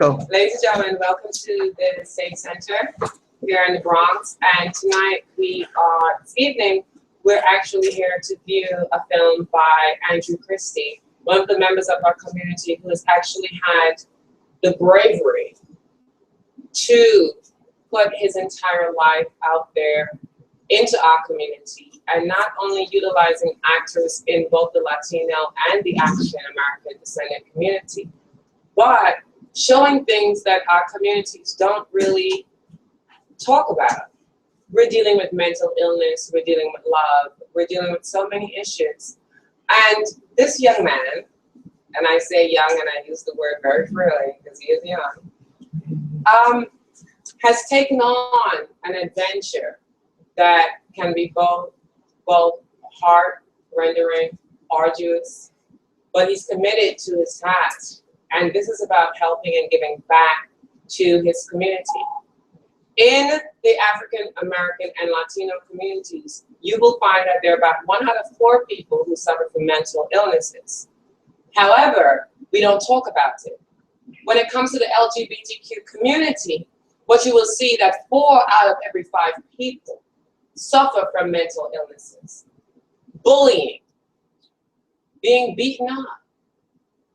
Go. Ladies and gentlemen, welcome to the State Center here in the Bronx. And tonight this evening, we're actually here to view a film by Andrew Cristi, one of the members of our community who has actually had the bravery to put his entire life out there into our community, and not only utilizing actors in both the Latino and the African American descendant community, but showing things that our communities don't really talk about. We're dealing with mental illness, we're dealing with love, we're dealing with so many issues. And this young man, and I say young and I use the word very freely because he is young, has taken on an adventure that can be both heart-rendering, arduous, but he's committed to his task. And this is about helping and giving back to his community. In the African American and Latino communities, you will find that there are about 1 out of 4 people who suffer from mental illnesses. However, we don't talk about it. When it comes to the LGBTQ community, what you will see that 4 out of every 5 people suffer from mental illnesses, bullying, being beaten up.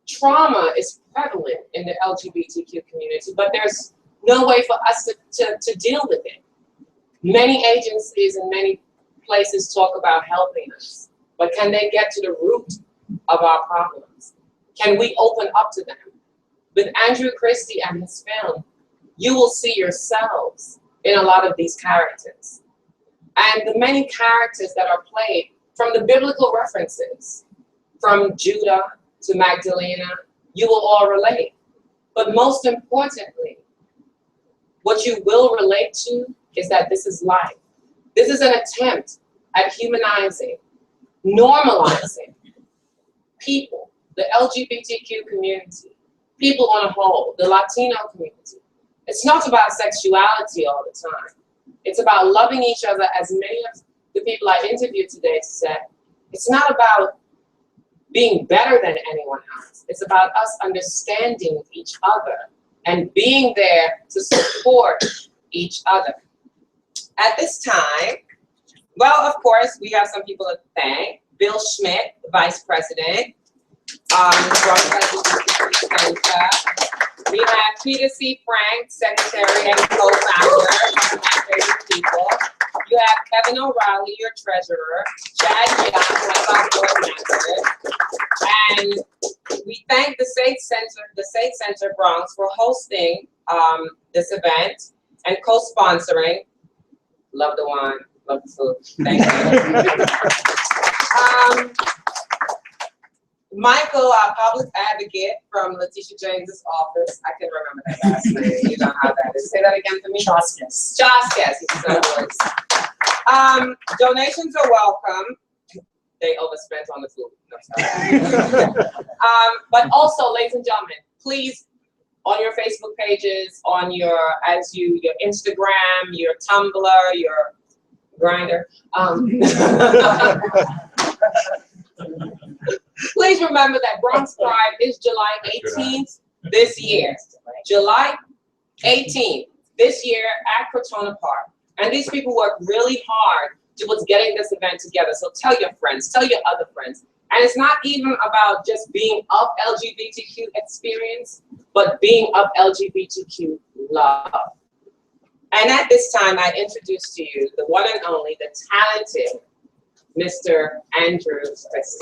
Trauma is prevalent in the LGBTQ community, but there's no way for us to deal with it. Many agencies and many places talk about helping us, but can they get to the root of our problems? Can we open up to them? With Andrew Cristi and his film, you will see yourselves in a lot of these characters. And the many characters that are played, from the biblical references, from Judah to Magdalena, you will all relate. But most importantly, what you will relate to is that this is life. This is an attempt at humanizing, normalizing people, the LGBTQ community, people on a whole, the Latino community. It's not about sexuality all the time. It's about loving each other, as many of the people I interviewed today said. It's not about being better than anyone else. It's about us understanding each other and being there to support each other. At this time, well, of course, we have some people to thank. Bill Schmidt, Vice President, we have Peter C. Frank, Secretary and co-founder, one of my favorite people. You have Kevin O'Reilly, your treasurer, Chad Young, one of our board members. And we thank the State Center Bronx for hosting this event and co-sponsoring. Love the wine, love the food. Thank you. Michael, our public advocate from Letitia James's office. I can remember that last name. You know how that is. Say that again for me. Chaskas. Donations are welcome. They overspent on the food. No, sorry. But also, ladies and gentlemen, please, on your Facebook pages, on your Instagram, your Tumblr, your Grindr. Please remember that Bronx Pride is July 18th this year. July 18th this year at Crotona Park. And these people work really hard towards getting this event together. So tell your friends, tell your other friends. And it's not even about just being of LGBTQ experience, but being of LGBTQ love. And at this time, I introduce to you the one and only, the talented Mr. Andrew Cristi.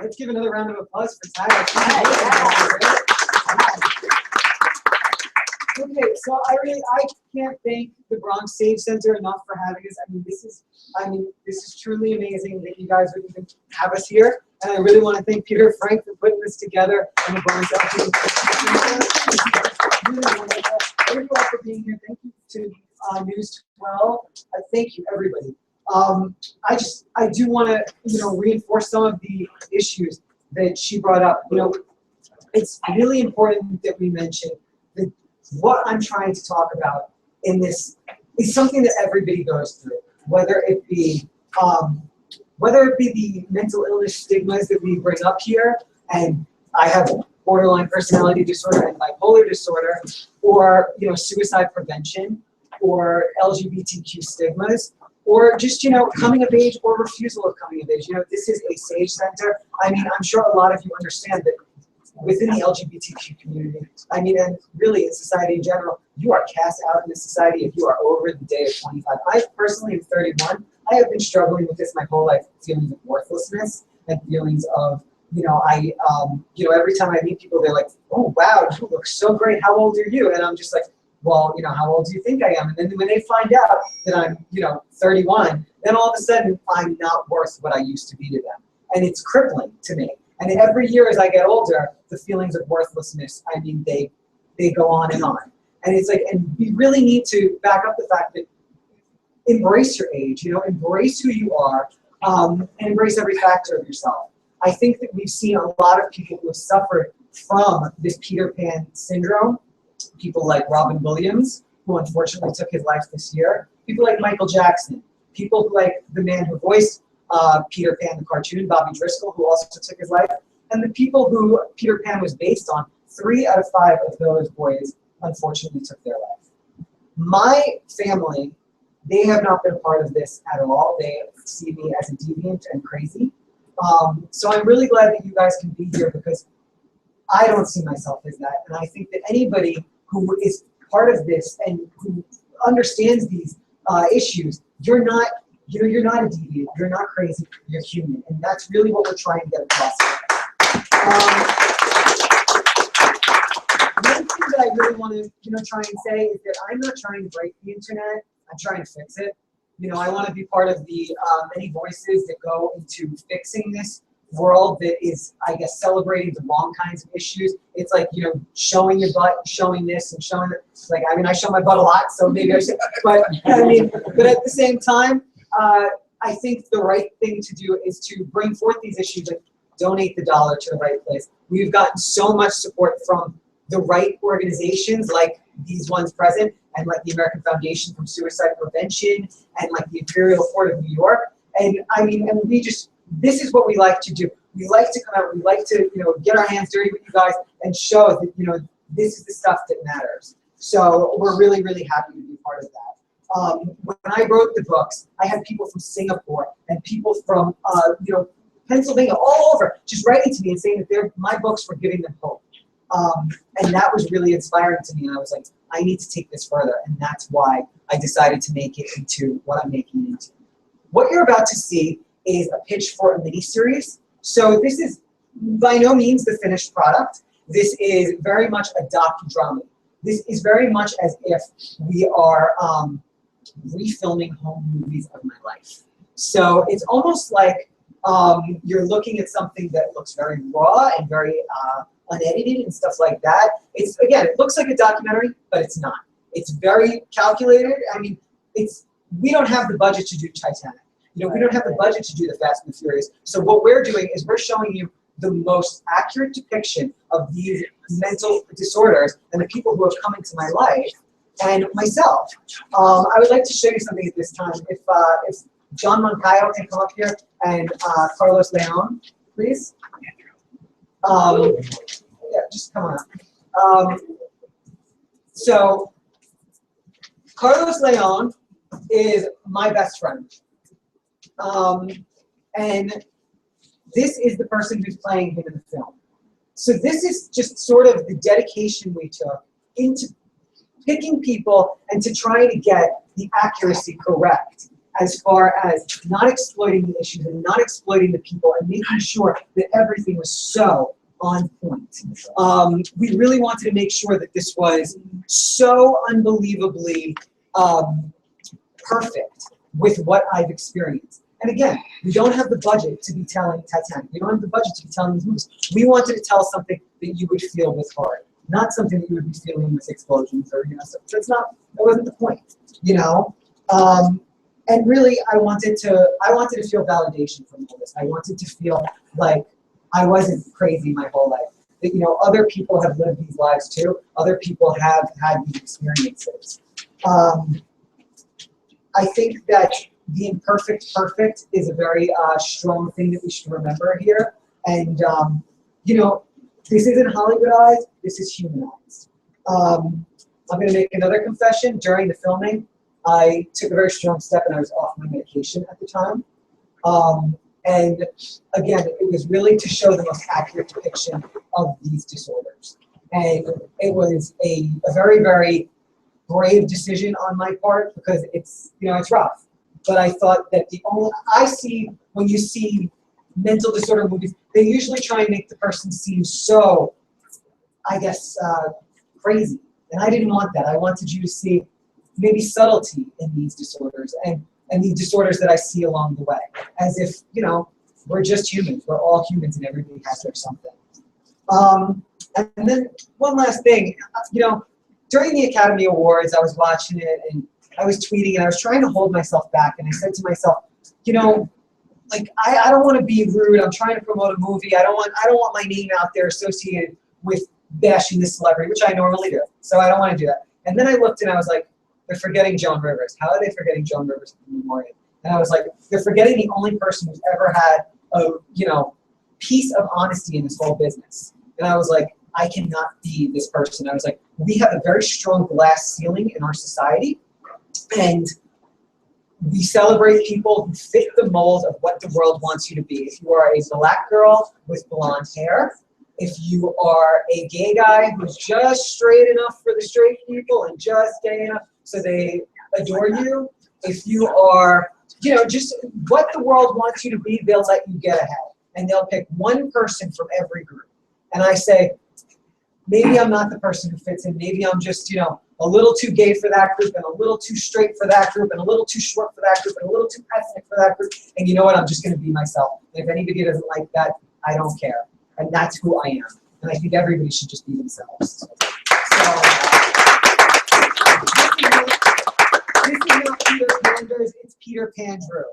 Let's give another round of applause for Tyler. Okay, so I can't thank the Bronx Stage Center enough for having us. This is truly amazing that you guys would even have us here. And I really want to thank Peter Frank for putting this together and the Bronx really wonderful. Thank you all for being here. Thank you to News 12. Thank you, everybody. I do want to, reinforce some of the issues that she brought up. It's really important that we mention that what I'm trying to talk about in this is something that everybody goes through, whether it be whether it be the mental illness stigmas that we bring up here, and I have borderline personality disorder and bipolar disorder, or suicide prevention, or LGBTQ stigmas, or just coming of age or refusal of coming of age. This is a SAGE center. I mean, I'm sure a lot of you understand that within the LGBTQ community, I mean, and really in society in general, you are cast out in the society if you are over the day of 25. I personally am 31. I have been struggling with this my whole life, feelings of worthlessness and feelings of, every time I meet people, they're like, oh, wow, you look so great. How old are you? And I'm just like, well, how old do you think I am? And then when they find out that I'm, 31, then all of a sudden I'm not worth what I used to be to them. And it's crippling to me. And every year as I get older, the feelings of worthlessness, I mean, they go on. And it's like, and we really need to back up the fact that embrace your age, embrace who you are, and embrace every factor of yourself. I think that we've seen a lot of people who have suffered from this Peter Pan syndrome, people like Robin Williams, who unfortunately took his life this year, people like Michael Jackson, people like the man who voiced Peter Pan, the cartoon, Bobby Driscoll, who also took his life, and the people who Peter Pan was based on, 3 out of 5 of those boys unfortunately took their life. My family, they have not been a part of this at all. They see me as a deviant and crazy. So I'm really glad that you guys can be here because I don't see myself as that. And I think that anybody who is part of this and who understands these issues, you're not a deviant, you're not crazy, you're human. And that's really what we're trying to get across. One thing that I really want to try and say is that I'm not trying to break the internet, I'm trying to fix it. I want to be part of the many voices that go into fixing this world that is, I guess, celebrating the wrong kinds of issues. It's like, showing your butt, showing this and showing it. Like, I mean, I show my butt a lot, so maybe I should, but at the same time, I think the right thing to do is to bring forth these issues and donate the dollar to the right place. We've gotten so much support from the right organizations like these ones present, and like the American Foundation for Suicide Prevention, and like the Imperial Court of New York. And I mean, and this is what we like to do. We like to come out, we like to, get our hands dirty with you guys and show that, this is the stuff that matters. So we're really, really happy to be part of that. When I wrote the books, I had people from Singapore and people from, Pennsylvania, all over, just writing to me and saying that my books were giving them hope. And that was really inspiring to me. And I was like, I need to take this further. And that's why I decided to make it into what I'm making it into. What you're about to see is a pitch for a mini-series. So this is by no means the finished product. This is very much a docu-dramedy. This is very much as if we are refilming home movies of my life. So it's almost like you're looking at something that looks very raw and very unedited and stuff like that. Again, it looks like a documentary, but it's not. It's very calculated. I mean, we don't have the budget to do Titanic. We don't have the budget to do the Fast and the Furious. So what we're doing is we're showing you the most accurate depiction of these mental disorders and the people who have come into my life and myself. I would like to show you something at this time. If John Moncayo can come up here and Carlos Leon, please. Yeah, just come on up. So Carlos Leon is my best friend. And this is the person who's playing him in the film. So this is just sort of the dedication we took into picking people and to trying to get the accuracy correct as far as not exploiting the issues and not exploiting the people and making sure that everything was so on point. We really wanted to make sure that this was so unbelievably perfect with what I've experienced. And again, we don't have the budget to be telling Titanic. We don't have the budget to be telling these movies. We wanted to tell something that you would feel with heart, not something that you would be feeling with explosions or stuff. That wasn't the point, And really, I wanted to feel validation from all this. I wanted to feel like I wasn't crazy my whole life. That other people have lived these lives too. Other people have had these experiences. I think that the imperfect perfect is a very strong thing that we should remember here. And, you know, this isn't Hollywoodized, this is humanized. I'm going to make another confession. During the filming, I took a very strong step and I was off my medication at the time. And again, it was really to show the most accurate depiction of these disorders. And it was a very, very brave decision on my part because it's, you know, it's rough. But I thought that when you see mental disorder movies, they usually try and make the person seem so, I guess, crazy. And I didn't want that. I wanted you to see maybe subtlety in these disorders and the disorders that I see along the way. As if, you know, we're just humans. We're all humans and everybody has their something. And then one last thing, you know, during the Academy Awards, I was watching it and I was tweeting and I was trying to hold myself back. And I said to myself, you know, like, I don't want to be rude. I'm trying to promote a movie. I don't want my name out there associated with bashing this celebrity, which I normally do. So I don't want to do that. And then I looked and I was like, they're forgetting Joan Rivers. How are they forgetting Joan Rivers in the memorial? And I was like, they're forgetting the only person who's ever had a, you know, piece of honesty in this whole business. And I was like, I cannot be this person. I was like, we have a very strong glass ceiling in our society, and we celebrate people who fit the mold of what the world wants you to be. If you are a black girl with blonde hair, if you are a gay guy who's just straight enough for the straight people and just gay enough so they adore you, if you are, you know, just what the world wants you to be, they'll let you get ahead. And they'll pick one person from every group. And I say, maybe I'm not the person who fits in. Maybe I'm just, you know, a little too gay for that group and a little too straight for that group and a little too short for that group and a little too ethnic for that group. And you know what? I'm just going to be myself. And if anybody doesn't like that, I don't care. And that's who I am. And I think everybody should just be themselves. So this is not Peter Panders, it's Peter Pandrew.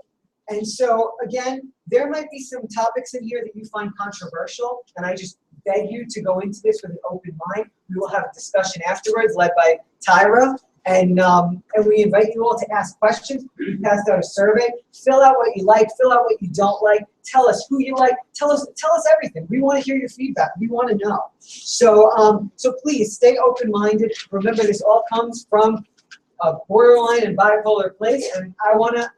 And so, again, there might be some topics in here that you find controversial, and I just beg you to go into this with an open mind. We will have a discussion afterwards led by Tyra, and we invite you all to ask questions. We passed out a survey. Fill out what you like, fill out what you don't like. Tell us who you like. Tell us everything. We want to hear your feedback. We want to know. So, so please stay open-minded. Remember, this all comes from a borderline and bipolar place, and I want to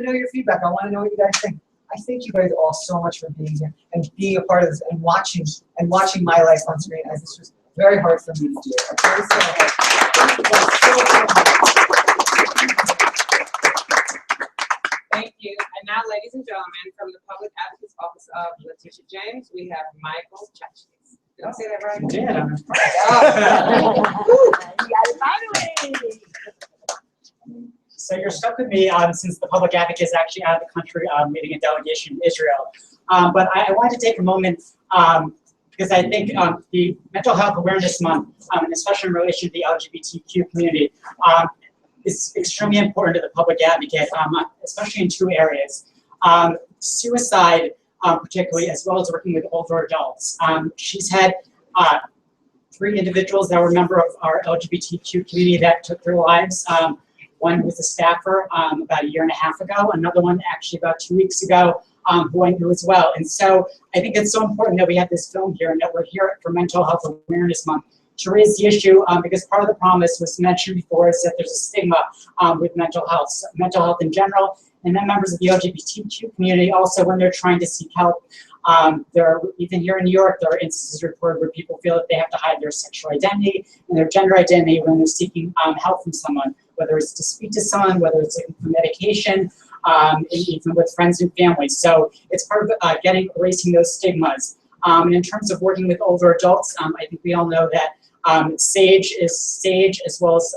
know your feedback. I want to know what you guys think. I thank you guys all so much for being here and being a part of this and watching my life on screen, as this was very hard for me to do. Okay, so thank you guys so much. Thank you. And now, ladies and gentlemen, from the Public Advocate's Office of Letitia James, we have Michael Chachis. Did I say that right? Yeah. You got it finally. So you're stuck with me since the Public Advocate is actually out of the country leading a delegation in Israel. But I wanted to take a moment because I think the Mental Health Awareness Month, and especially in relation to the LGBTQ community, is extremely important to the Public Advocate, especially in two areas. Suicide, particularly, as well as working with older adults. She's had 3 individuals that were a member of our LGBTQ community that took their lives. One was a staffer about a year and a half ago, another one actually about 2 weeks ago who went through as well. And so I think it's so important that we have this film here and that we're here for Mental Health Awareness Month to raise the issue, because part of the promise was mentioned before is that there's a stigma with mental health in general, and then members of the LGBTQ community also when they're trying to seek help. Even here in New York, there are instances reported where people feel that they have to hide their sexual identity and their gender identity when they're seeking help from someone, whether it's to speak to someone, whether it's looking for medication, even with friends and family. So it's part of erasing those stigmas. And in terms of working with older adults, I think we all know that SAGE, as well as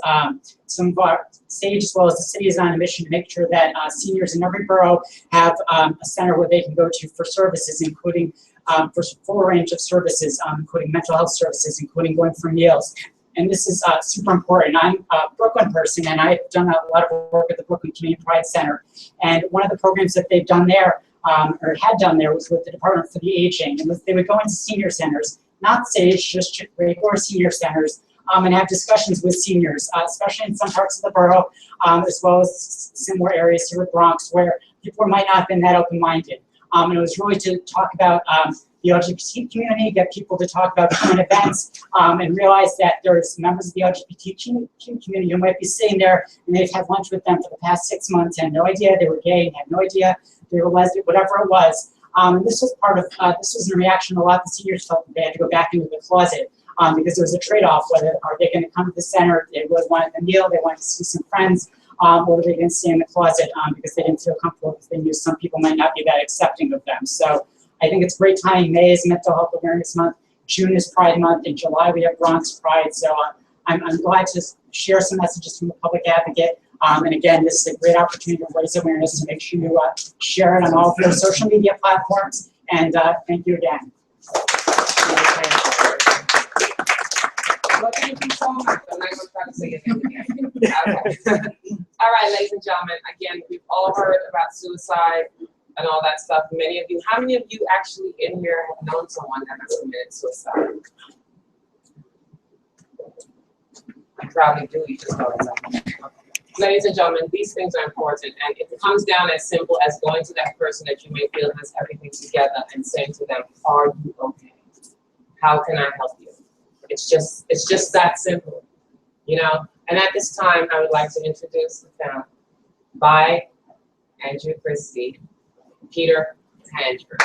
some of our SAGE, as well as the city, is on a mission to make sure that seniors in every borough have a center where they can go to for services, including for a full range of services, including mental health services, including going for meals. And this is super important. I'm a Brooklyn person, and I've done a lot of work at the Brooklyn Community Pride Center. And one of the programs that they've done there, or had done there, was with the Department for the Aging. And they would go into senior centers, not SAGE, just regular senior centers, and have discussions with seniors, especially in some parts of the borough, as well as similar areas here with Bronx, where people might not have been that open-minded. And it was really to talk about the LGBT community, get people to talk about current events, and realize that there's members of the LGBTQ community who might be sitting there and they've had lunch with them for the past 6 months and had no idea they were gay, and had no idea they were lesbian, whatever it was. And this was part of, this was in reaction to a lot of the seniors felt that they had to go back into the closet because there was a trade-off, whether are they going to come to the center, they really wanted a meal, they wanted to see some friends, or were they going to stay in the closet because they didn't feel comfortable because they knew some people might not be that accepting of them. So I think it's great timing. May is Mental Health Awareness Month, June is Pride Month, in July we have Bronx Pride. So I'm glad to share some messages from the public advocate. And again, this is a great opportunity to raise awareness, so make sure you share it on all of your social media platforms. And thank you again. Well, thank you so much. I'm not going to try to say it again. Okay. All right, ladies and gentlemen, again, we've all heard about suicide and all that stuff. Many of you, how many of you actually in here have known someone that has committed suicide? You probably do, you just know it. Ladies and gentlemen, these things are important, and if it comes down as simple as going to that person that you may feel has everything together and saying to them, "Are you okay? How can I help you?" It's just that simple, you know. And at this time, I would like to introduce the family by Andrew, Cristi, Peter, Pandrew.